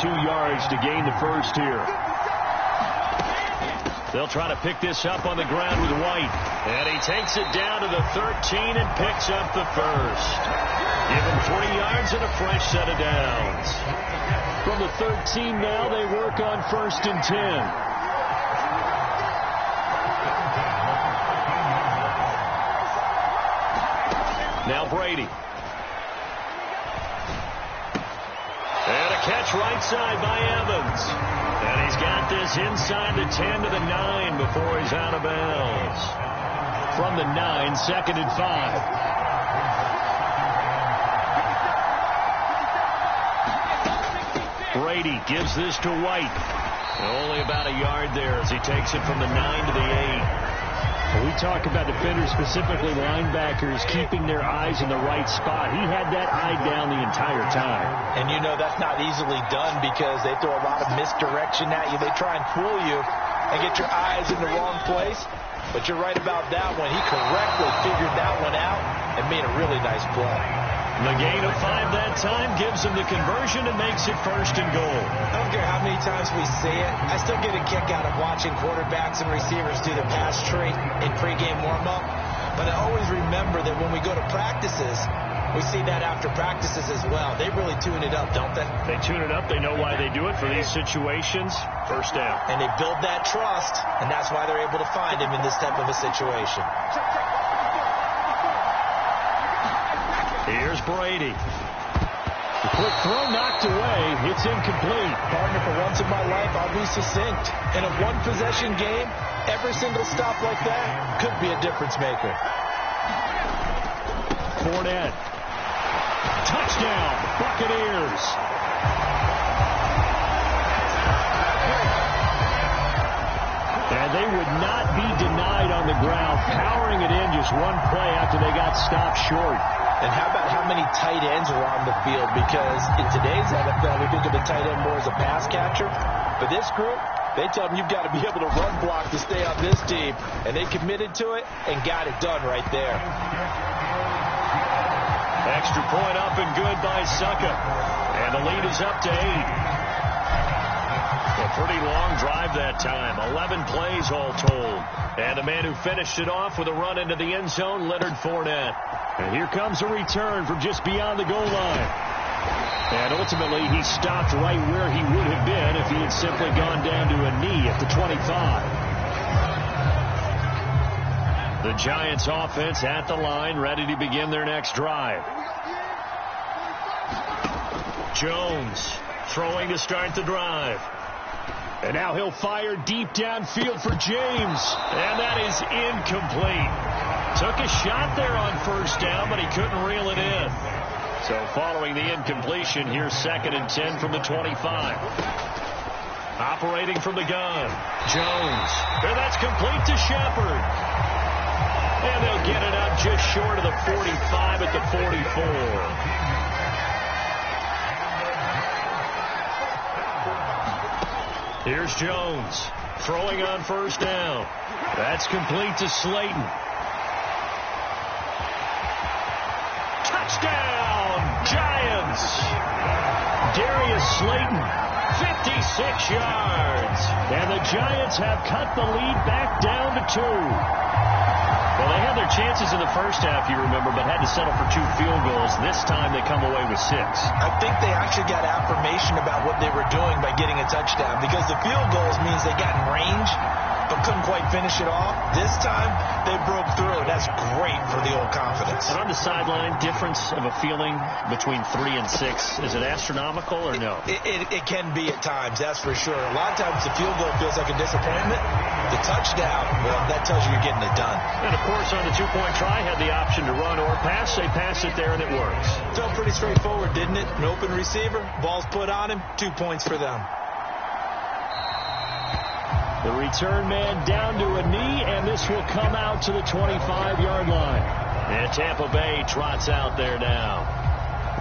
2 yards to gain the first here. They'll try to pick this up on the ground with White. And he takes it down to the 13 and picks up the first. Give him 3 yards and a fresh set of downs. From the 13 now, they work on 1st and 10. Now Brady. And a catch right side by Evans. And he's got this inside the 10 to the 9 before he's out of bounds. From the 9, 2nd and 5. Brady gives this to White. Only about a yard there as he takes it from the 9 to the 8. We talk about defenders, specifically linebackers, keeping their eyes in the right spot. He had that eye down the entire time. And you know that's not easily done because they throw a lot of misdirection at you. They try and fool you and get your eyes in the wrong place. But you're right about that one. He correctly figured that one out and made a really nice play. The gain of 5 that time gives him the conversion and makes it 1st and goal. I don't care how many times we see it. I still get a kick out of watching quarterbacks and receivers do the pass tree in pregame warm-up. But I always remember that when we go to practices, we see that after practices as well. They really tune it up, don't they? They tune it up. They know why they do it for these situations. 1st down. And they build that trust, and that's why they're able to find him in this type of a situation. Here's Brady. The quick throw knocked away. It's incomplete. Partner, for once in my life, I'll be succinct. In a one-possession game, every single stop like that could be a difference maker. Fournette. Touchdown, Buccaneers. And they would not be denied on the ground, powering it in just one play after they got stopped short. And how about how many tight ends are on the field? Because in today's NFL, we think of the tight end more as a pass catcher. For this group, they tell them you've got to be able to run block to stay on this team. And they committed to it and got it done right there. Extra point up and good by Succa. And the lead is up to 8. A pretty long drive that time. 11 plays all told. And the man who finished it off with a run into the end zone, Leonard Fournette. And here comes a return from just beyond the goal line. And ultimately, he stopped right where he would have been if he had simply gone down to a knee at the 25. The Giants offense at the line, ready to begin their next drive. Jones throwing to start the drive. And now he'll fire deep downfield for James. And that is incomplete. Took a shot there on 1st down, but he couldn't reel it in. So following the incompletion, here's 2nd and 10 from the 25. Operating from the gun. Jones. And that's complete to Shepard. And they'll get it up just short of the 45 at the 44. Here's Jones throwing on 1st down. That's complete to Slayton. Touchdown, Giants. Darius Slayton, 56 yards. And the Giants have cut the lead back down to 2. Well, they had their chances in the first half, you remember, but had to settle for 2 field goals. This time they come away with 6. I think they actually got affirmation about what they were doing by getting a touchdown because the field goals means they got in range but couldn't quite finish it off. This time they broke through. That's great for the old confidence. And on the sideline, difference of a feeling between 3 and 6, is it astronomical or no? It can be at times, that's for sure. A lot of times the field goal feels like a disappointment. The touchdown, well, that tells you you're getting it done. And, of course, on the 2-point try, had the option to run or pass. They pass it there, and it works. Felt pretty straightforward, didn't it? An open receiver, ball's put on him, 2 points for them. The return man down to a knee, and this will come out to the 25-yard line. And Tampa Bay trots out there now.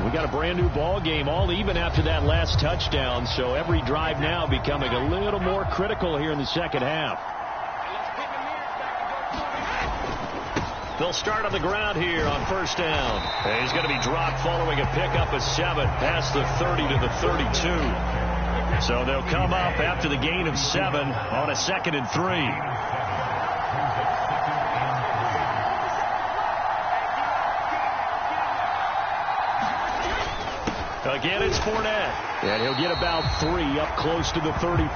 We got a brand-new ball game, all even after that last touchdown, so every drive now becoming a little more critical here in the second half. They'll start on the ground here on 1st down. And he's going to be dropped following a pickup of 7 past the 30 to the 32. So they'll come up after the gain of 7 on a 2nd and 3. Again, it's Fournette. And he'll get about 3 up close to the 35.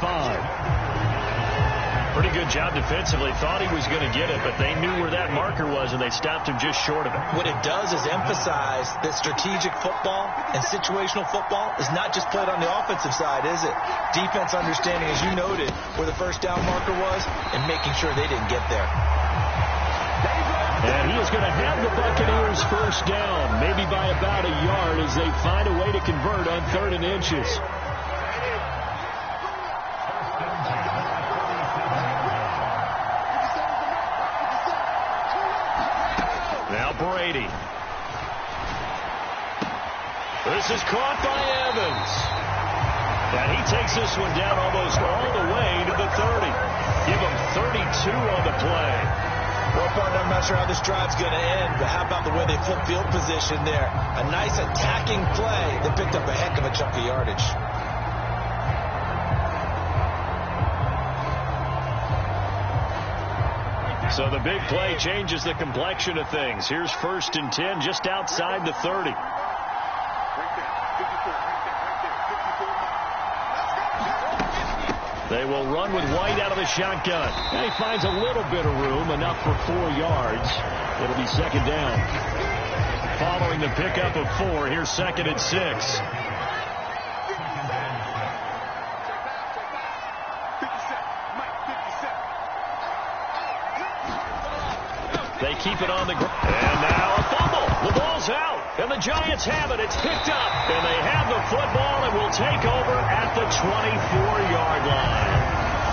Pretty good job defensively. Thought he was going to get it, but they knew where that marker was, and they stopped him just short of it. What it does is emphasize that strategic football and situational football is not just played on the offensive side, is it? Defense understanding, as you noted, where the first down marker was and making sure they didn't get there. And he is going to have the Buccaneers first down, maybe by about a yard as they find a way to convert on 3rd and inches. Now Brady. This is caught by Evans. And he takes this one down almost all the way to the 30. Give him 32 on the play. Well, partner, I'm not sure how this drive's going to end, but how about the way they flip field position there? A nice attacking play that picked up a heck of a chunk of yardage. So the big play changes the complexion of things. Here's 1st and 10 just outside the 30. They will run with White out of the shotgun. And he finds a little bit of room, enough for 4 yards. It'll be 2nd down. Following the pickup of 4, here's 2nd and 6. They keep it on the ground. And now a fumble. The ball's out. And the Giants have it. It's picked up. And they have the football and will take over at the 24-yard line.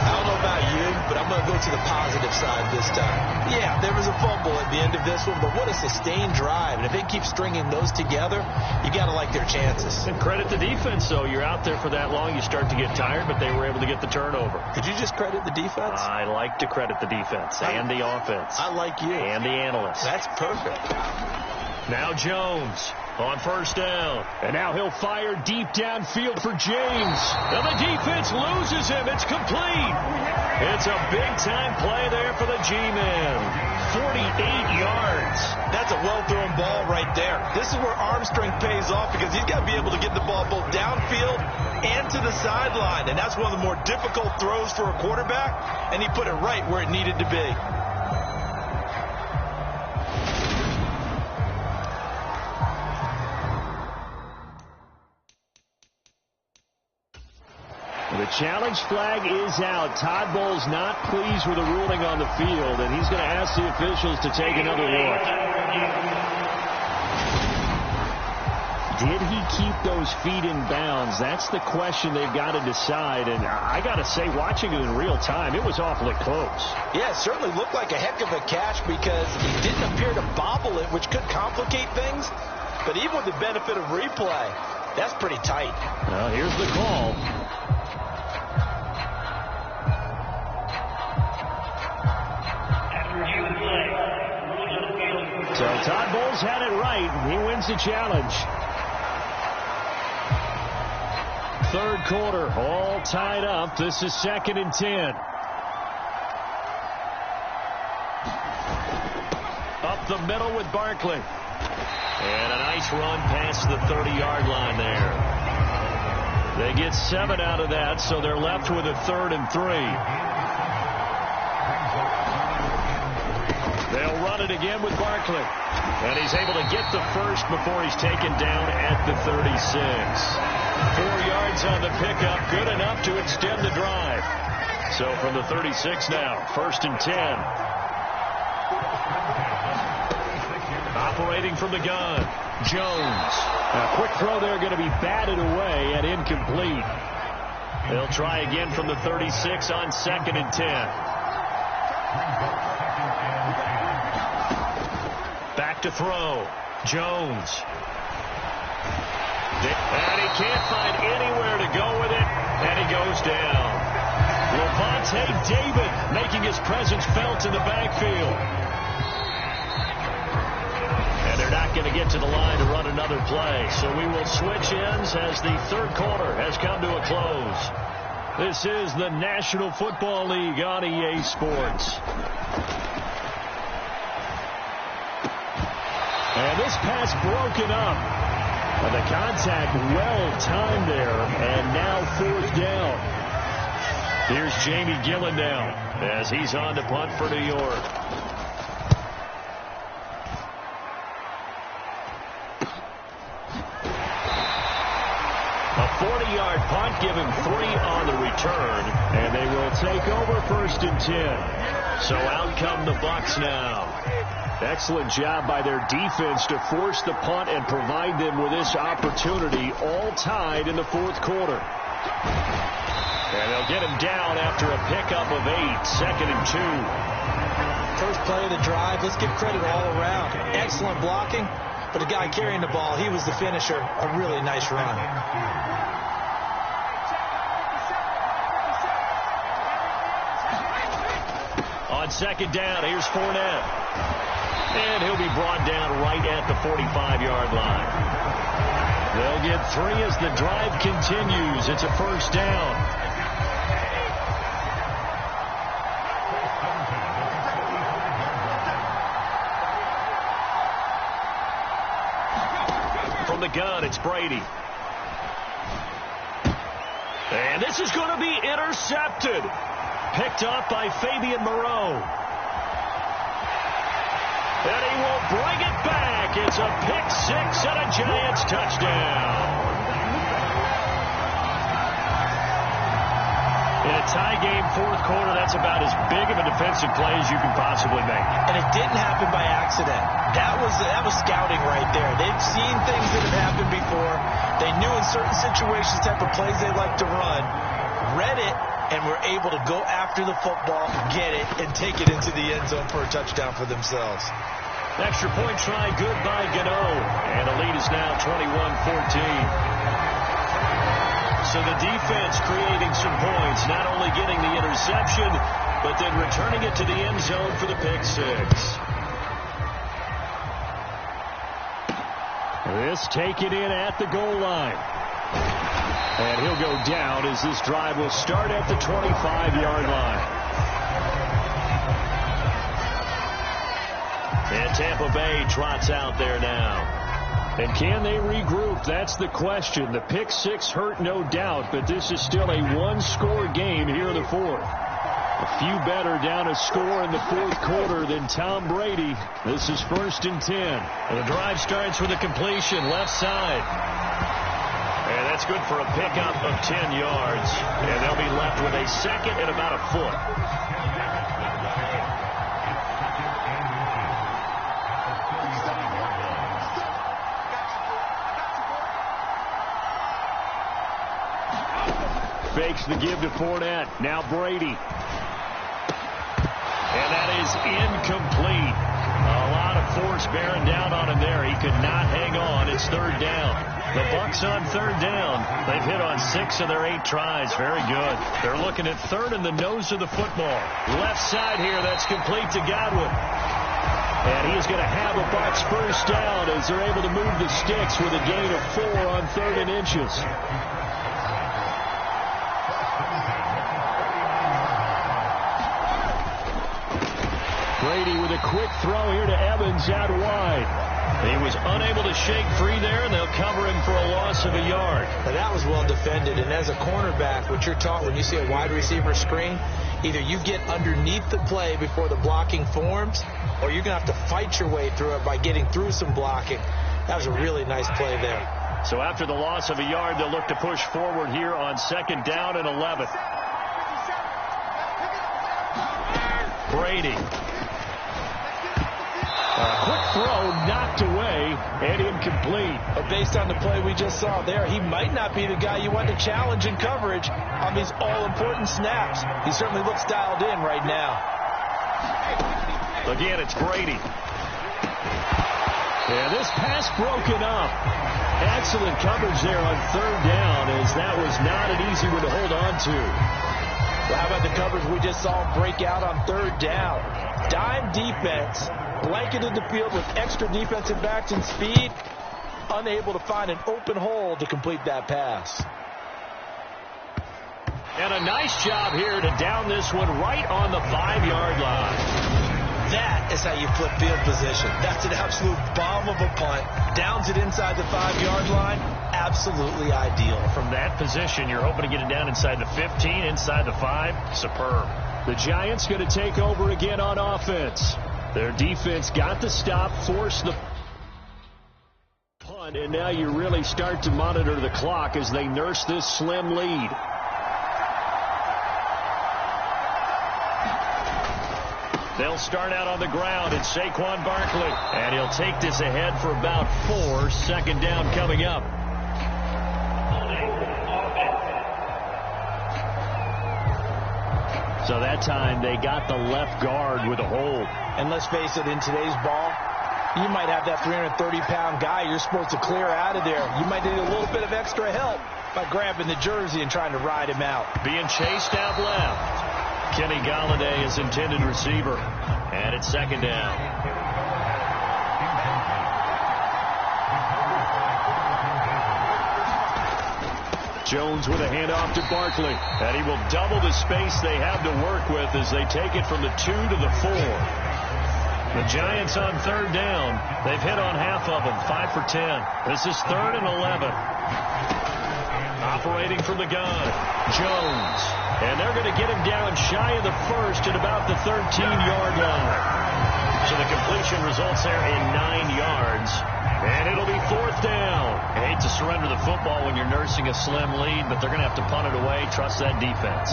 I don't know about you, but I'm going to go to the positive side this time. Yeah, there was a fumble at the end of this one, but what a sustained drive. And if they keep stringing those together, you got to like their chances. And credit the defense, though. You're out there for that long, you start to get tired, but they were able to get the turnover. Did you just credit the defense? I like to credit the defense and the offense. I like you. And the analysts. That's perfect. Now Jones on 1st down. And now he'll fire deep downfield for James. And the defense loses him. It's complete. It's a big-time play there for the G-men. 48 yards. That's a well-thrown ball right there. This is where arm strength pays off because he's got to be able to get the ball both downfield and to the sideline. And that's one of the more difficult throws for a quarterback. And he put it right where it needed to be. The challenge flag is out. Todd Bowles not pleased with the ruling on the field, and he's going to ask the officials to take another look. Did he keep those feet in bounds? That's the question they've got to decide, and I got to say, watching it in real time, it was awfully close. Yeah, it certainly looked like a heck of a catch because he didn't appear to bobble it, which could complicate things, but even with the benefit of replay, that's pretty tight. Well, here's the call. So Todd Bowles had it right. He wins the challenge. 3rd quarter, all tied up. This is 2nd and 10. Up the middle with Barkley. And a nice run past the 30-yard line there. They get 7 out of that, so they're left with a 3rd and 3. They'll run it again with Barkley. And he's able to get the first before he's taken down at the 36. 4 yards on the pickup, good enough to extend the drive. So from the 36 now, 1st and 10. Operating from the gun, Jones. A quick throw there going to be batted away and incomplete. They'll try again from the 36 on 2nd and 10. Back to throw. Jones. And he can't find anywhere to go with it, and he goes down. Levante David making his presence felt in the backfield. And they're not going to get to the line to run another play. So we will switch ends as the third quarter has come to a close. This is the National Football League on EA Sports. And this pass broken up. And the contact well timed there. And now fourth down. Here's Jamie Gillen now as he's on to punt for New York. A 40-yard punt, give him 3 on the return, and they will take over first and 10. So out come the Bucs now. Excellent job by their defense to force the punt and provide them with this opportunity, all tied in the fourth quarter. And they'll get him down after a pickup of 8, second and 2. First play of the drive, let's give credit all around. Excellent blocking, but the guy carrying the ball, he was the finisher. A really nice run. On second down, here's Fournette. And he'll be brought down right at the 45-yard line. They'll get 3 as the drive continues. It's a first down. From the gun, it's Brady. And this is going to be intercepted. Picked up by Fabian Moreau. And he will bring it back. It's a pick 6 and a Giants touchdown. In a tie game fourth quarter, that's about as big of a defensive play as you can possibly make. And it didn't happen by accident. That was scouting right there. They've seen things that have happened before. They knew in certain situations type of plays they like to run, read it, and were able to go after the football, get it, and take it into the end zone for a touchdown for themselves. Extra point try, good by Gano. And the lead is now 21-14. So the defense creating some points, not only getting the interception, but then returning it to the end zone for the pick 6. This taken in at the goal line. And he'll go down as this drive will start at the 25-yard line. And Tampa Bay trots out there now. And can they regroup? That's the question. The pick 6 hurt, no doubt, but this is still a one-score game here in the fourth. A few better down a score in the fourth quarter than Tom Brady. This is first and 10. And the drive starts with a completion left side. And that's good for a pickup of 10 yards. And they'll be left with a second and about a foot. Fakes the give to Fournette. Now Brady. And that is incomplete. A lot of force bearing down on him there. He could not hang on. It's third down. The Bucs on third down. They've hit on 6 of their 8 tries. Very good. They're looking at third in the nose of the football. Left side here. That's complete to Godwin. And he's going to have a Bucs first down as they're able to move the sticks with a gain of 4 on 3rd and inches. Brady with a quick throw here to Evans out wide. He was unable to shake free there, and they'll cover him for a loss of a yard. Now that was well defended, and as a cornerback, what you're taught when you see a wide receiver screen, either you get underneath the play before the blocking forms, or you're going to have to fight your way through it by getting through some blocking. That was a really nice play there. So after the loss of a yard, they'll look to push forward here on second down and 11. Brady. Quick throw knocked away and incomplete. But based on the play we just saw there, he might not be the guy you want to challenge in coverage on these all-important snaps. He certainly looks dialed in right now. Again, it's Brady. Yeah, this pass broken up. Excellent coverage there on third down, as that was not an easy one to hold on to. Well, how about the coverage we just saw him break out on third down? Dime defense. blanketed the field with extra defensive backs and speed, unable to find an open hole to complete that pass. And a nice job here to down this one right on the 5-yard line. That is how you flip field position. That's an absolute bomb of a punt. Downs it inside the 5-yard line. Absolutely ideal. From that position, you're hoping to get it down inside the 15, inside the 5. Superb. The Giants going to take over again on offense. Their defense got the stop, forced the punt, and now you really start to monitor the clock as they nurse this slim lead. They'll start out on the ground. It's Saquon Barkley. And he'll take this ahead for about 4. Second down coming up. So that time they got the left guard with a hold. And let's face it, in today's ball, you might have that 330-pound guy you're supposed to clear out of there. You might need a little bit of extra help by grabbing the jersey and trying to ride him out. Being chased out left. Kenny Galladay is intended receiver. And it's second down. Jones with a handoff to Barkley. And he will double the space they have to work with as they take it from the 2 to the 4. The Giants on third down. They've hit on half of them, 5 for 10. This is 3rd and 11. Operating from the gun, Jones. And they're going to get him down shy of the 1st at about the 13-yard line. So the completion results there in 9 yards. And it'll be 4th down. I hate to surrender the football when you're nursing a slim lead, but they're going to have to punt it away. Trust that defense.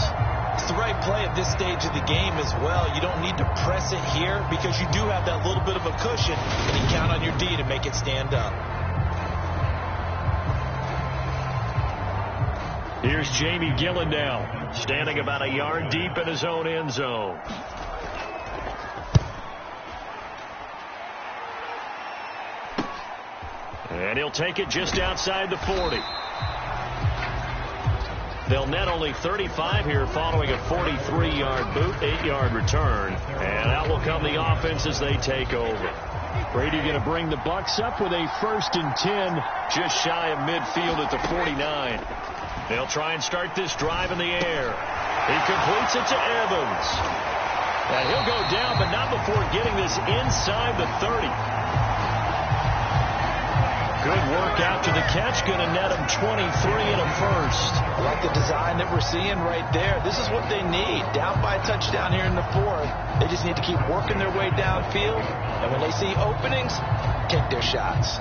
It's the right play at this stage of the game as well. You don't need to press it here because you do have that little bit of a cushion, and you count on your D to make it stand up. Here's Jamie Gillen now, standing about a yard deep in his own end zone. And he'll take it just outside the 40. They'll net only 35 here following a 43-yard boot, 8-yard return. And out will come the offense as they take over. Brady going to bring the Bucs up with a 1st and 10. Just shy of midfield at the 49. They'll try and start this drive in the air. He completes it to Evans. And he'll go down, but not before getting this inside the 30. Good work after the catch. Going to net him 23 and a 1st. I like the design that we're seeing right there. This is what they need. Down by a touchdown here in the 4th. They just need to keep working their way downfield. And when they see openings, take their shots.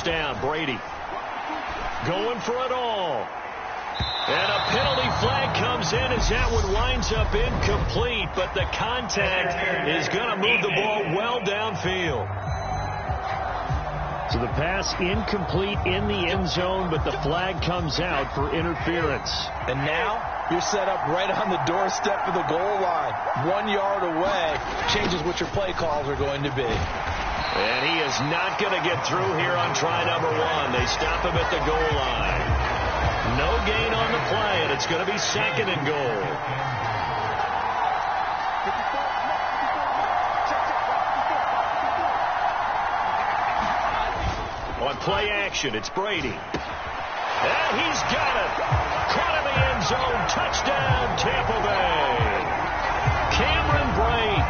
Down, Brady going for it all. And a penalty flag comes in as that one winds up incomplete, but the contact is going to move the ball well downfield. So the pass incomplete in the end zone, but the flag comes out for interference. And now you're set up right on the doorstep of the goal line. 1 yard away changes what your play calls are going to be. And he is not going to get through here on try number 1. They stop him at the goal line. No gain on the play, and it's going to be 2nd and goal. On play action, it's Brady. And he's got it. Caught in the end zone. Touchdown, Tampa Bay. Cameron Brate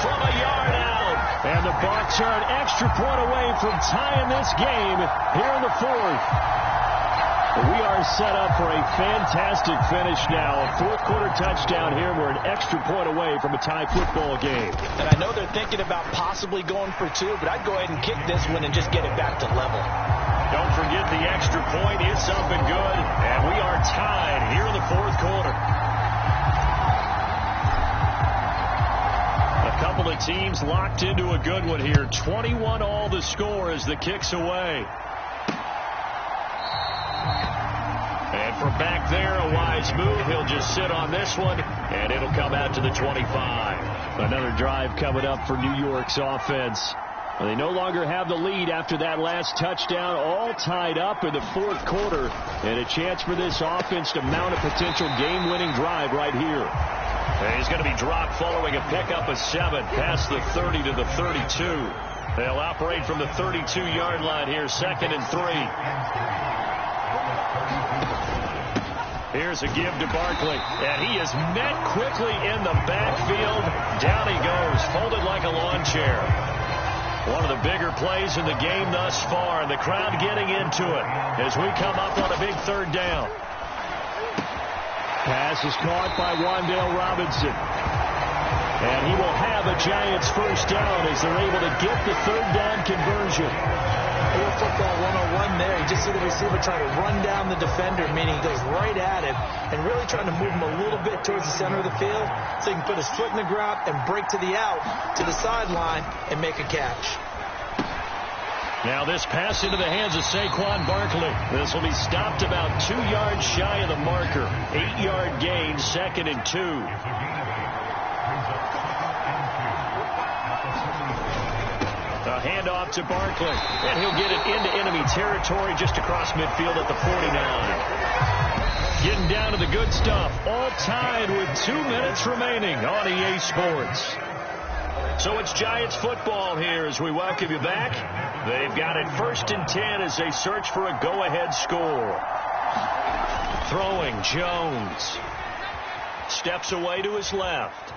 from a yard out. And the Bucs are an extra point away from tying this game here in the 4th. We are set up for a fantastic finish now. A 4th quarter touchdown here. We're an extra point away from a tie football game. And I know they're thinking about possibly going for 2, but I'd go ahead and kick this one and just get it back to level. Don't forget the extra point is something good. And we are tied here in the 4th quarter. A couple of teams locked into a good one here. 21 all the score as the kick's away. And from back there, a wise move. He'll just sit on this one, and it'll come out to the 25. Another drive coming up for New York's offense. They no longer have the lead after that last touchdown, all tied up in the fourth quarter, and a chance for this offense to mount a potential game-winning drive right here. And he's going to be dropped following a pickup of 7 past the 30 to the 32. They'll operate from the 32-yard line here, 2nd and 3. Here's a give to Barkley, and he is met quickly in the backfield. Down he goes, folded like a lawn chair. One of the bigger plays in the game thus far, and the crowd getting into it as we come up on a big 3rd down. Pass is caught by Wan'Dale Robinson. And he will have a Giants first down as they're able to get the 3rd down conversion. Real football 101 there. You just see the receiver trying to run down the defender, meaning he goes right at him and really trying to move him a little bit towards the center of the field so he can put his foot in the ground and break to the out, to the sideline, and make a catch. Now this pass into the hands of Saquon Barkley. This will be stopped about 2 yards shy of the marker. 8-yard gain, 2nd and 2. A handoff to Barkley, and he'll get it into enemy territory just across midfield at the 49. Getting down to the good stuff, all tied with 2 minutes remaining on EA Sports. So it's Giants football here as we welcome you back. They've got it 1st and 10 as they search for a go-ahead score. Throwing, Jones. Steps away to his left.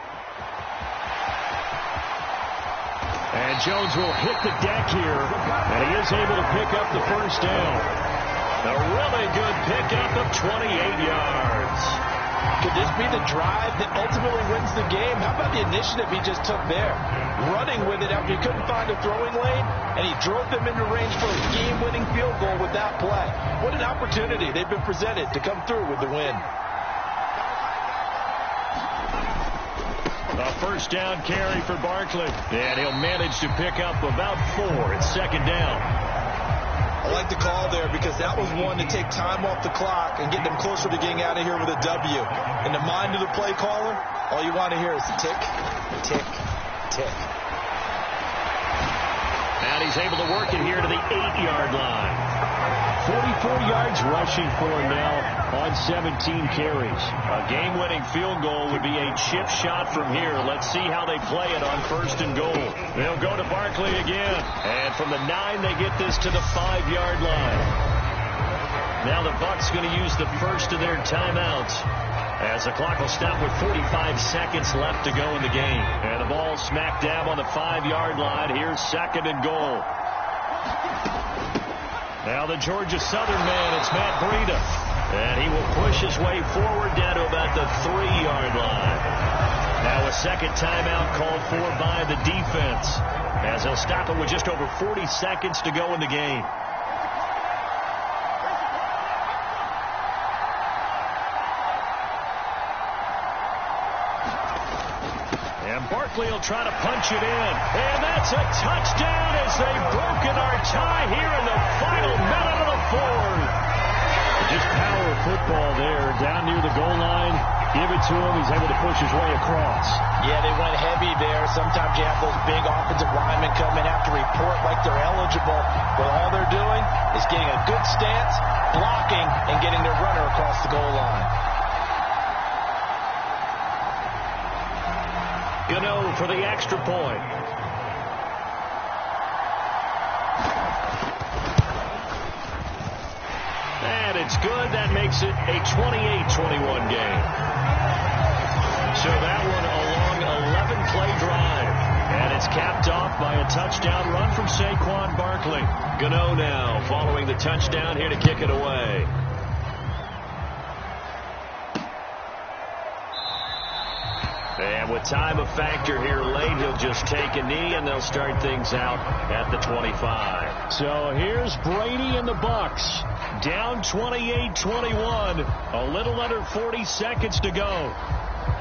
And Jones will hit the deck here, and he is able to pick up the first down. A really good pickup of 28 yards. Could this be the drive that ultimately wins the game? How about the initiative he just took there? Running with it after he couldn't find a throwing lane, and he drove them into range for a game-winning field goal with that play. What an opportunity they've been presented to come through with the win. A first down carry for Barkley, and he'll manage to pick up about 4. It's 2nd down. I like the call there because that was one to take time off the clock and get them closer to getting out of here with a W. In the mind of the play caller, all you want to hear is tick, tick, tick. And he's able to work it here to the 8-yard line. 44 yards rushing for him now on 17 carries. A game-winning field goal would be a chip shot from here. Let's see how they play it on 1st and goal. They'll go to Barkley again. And from the 9, they get this to the 5-yard line. Now the Bucs going to use the first of their timeouts as the clock will stop with 45 seconds left to go in the game. And the ball smack dab on the 5-yard line. Here's 2nd and goal. Now the Georgia Southern man, it's Matt Breida. And he will push his way forward down to about the 3-yard line. Now a second timeout called for by the defense as they'll stop it with just over 40 seconds to go in the game. Barkley will try to punch it in. And that's a touchdown as they've broken our tie here in the final minute of the 4th. Just power football there down near the goal line. Give it to him. He's able to push his way across. Yeah, they went heavy there. Sometimes you have those big offensive linemen come in, have to report like they're eligible. But all they're doing is getting a good stance, blocking, and getting their runner across the goal line. Gano for the extra point. And it's good. That makes it a 28-21 game. So that one a long 11-play drive. And it's capped off by a touchdown run from Saquon Barkley. Gano now following the touchdown here to kick it away. And with time a factor here late, he'll just take a knee, and they'll start things out at the 25. So here's Brady and the Bucs. Down 28-21. A little under 40 seconds to go.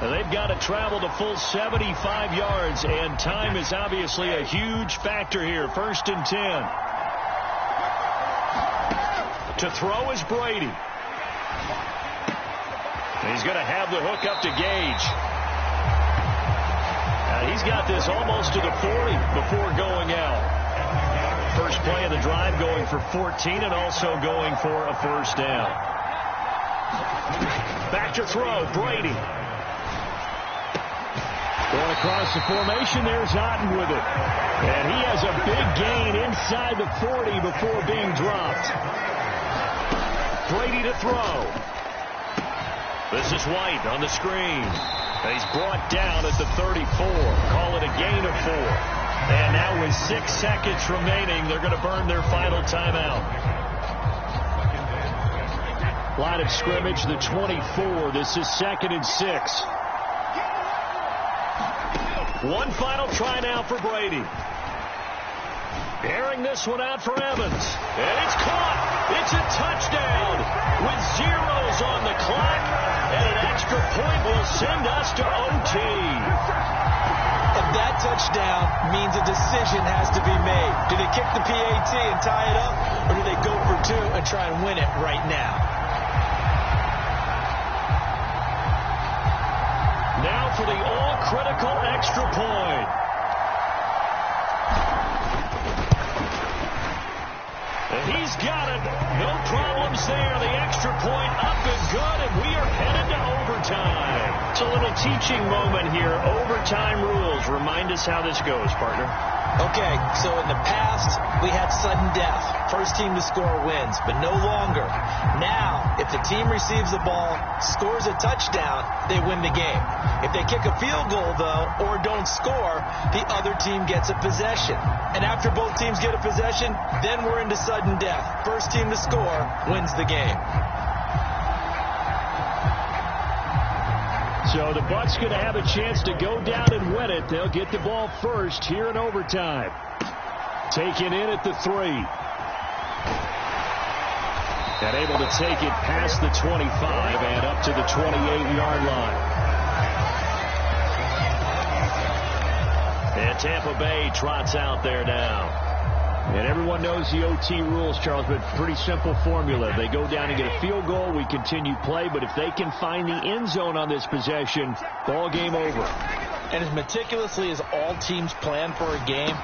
And they've got to travel the full 75 yards, and time is obviously a huge factor here. 1st and 10. To throw is Brady. He's going to have the hook up to Gage. He's got this almost to the 40 before going out. First play of the drive going for 14 and also going for a first down. Back to throw, Brady. Going across the formation, there's Otten with it. And he has a big gain inside the 40 before being dropped. Brady to throw. This is White on the screen. He's brought down at the 34. Call it a gain of 4. And now with 6 seconds remaining, they're going to burn their final timeout. Line of scrimmage, the 24. This is 2nd and 6. One final try now for Brady. Airing this one out for Evans. And it's caught. It's a touchdown with zeros on the clock. And an extra point will send us to OT. And that touchdown means a decision has to be made. Do they kick the PAT and tie it up? Or do they go for 2 and try and win it right now? Now for the all-critical extra point. And he's got it. No problems there. The extra point up and good, and we are headed to overtime. It's a little teaching moment here. Overtime rules. Remind us how this goes, partner. Okay, so in the past, we had sudden death. First team to score wins, but no longer. Now, if the team receives the ball, scores a touchdown, they win the game. If they kick a field goal, though, or don't score, the other team gets a possession. And after both teams get a possession, then we're into sudden death. First team to score wins the game. So the Bucs going to have a chance to go down and win it. They'll get the ball first here in overtime. Taken in at the 3. And able to take it past the 25 and up to the 28-yard line. And Tampa Bay trots out there now. And everyone knows the OT rules, Charles, but pretty simple formula. They go down and get a field goal, we continue play, but if they can find the end zone on this possession, ball game over. And as meticulously as all teams plan for a game,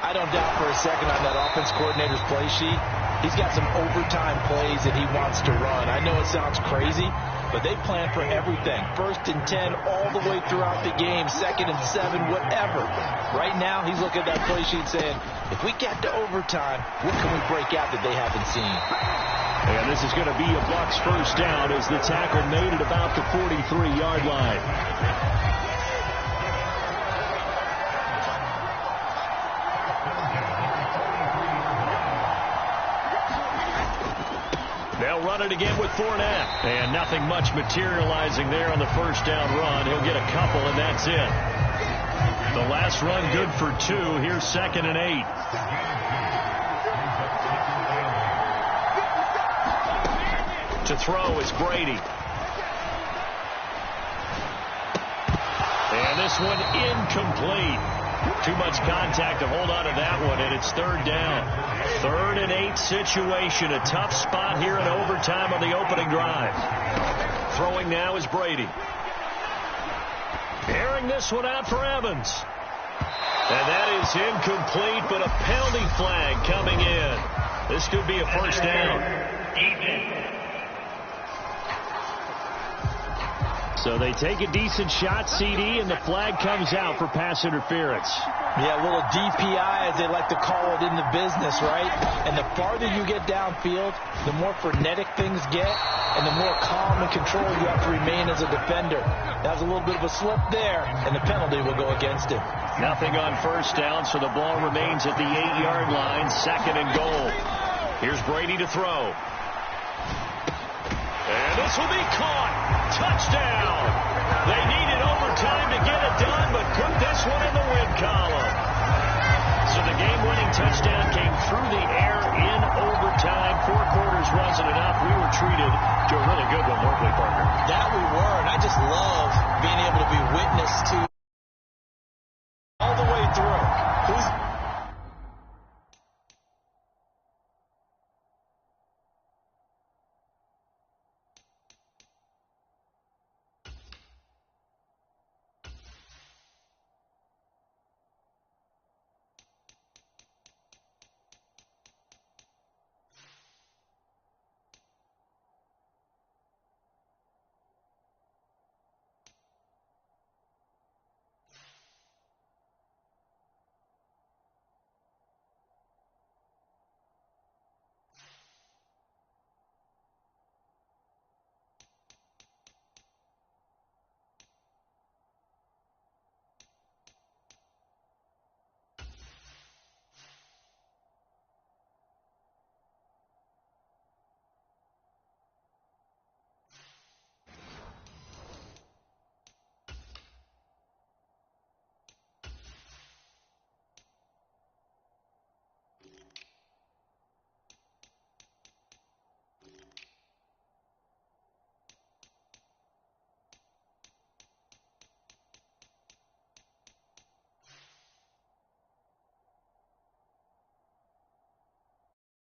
I don't doubt for a second on that offense coordinator's play sheet, he's got some overtime plays that he wants to run. I know it sounds crazy, but they plan for everything. 1st and 10 all the way throughout the game, 2nd and 7, whatever. Right now, he's looking at that play sheet saying, if we get to overtime, what can we break out that they haven't seen? And this is going to be a Bucs first down as the tackle made at about the 43-yard line. They'll run it again with Fournette. And nothing much materializing there on the first down run. He'll get a couple, and that's it. The last run good for 2. Here's 2nd and 8. To throw is Brady. And this one incomplete. Too much contact to hold on to that one, and it's 3rd down. 3rd and 8 situation. A tough spot here in overtime on the opening drive. Throwing now is Brady. Airing this one out for Evans. And that is incomplete, but a penalty flag coming in. This could be a first down. So they take a decent shot, CD, and the flag comes out for pass interference. Yeah, a little DPI, as they like to call it in the business, right? And the farther you get downfield, the more frenetic things get, and the more calm and control you have to remain as a defender. That was a little bit of a slip there, and the penalty will go against him. Nothing on first down, so the ball remains at the 8-yard line, 2nd and goal. Here's Brady to throw. And this will be caught. Touchdown. They needed overtime to get it done, but put this one in the win column. So the game-winning touchdown came through the air in overtime. 4 quarters wasn't enough. We were treated to a really good one, weren't we, partner? That we were, and I just love being able to be witness to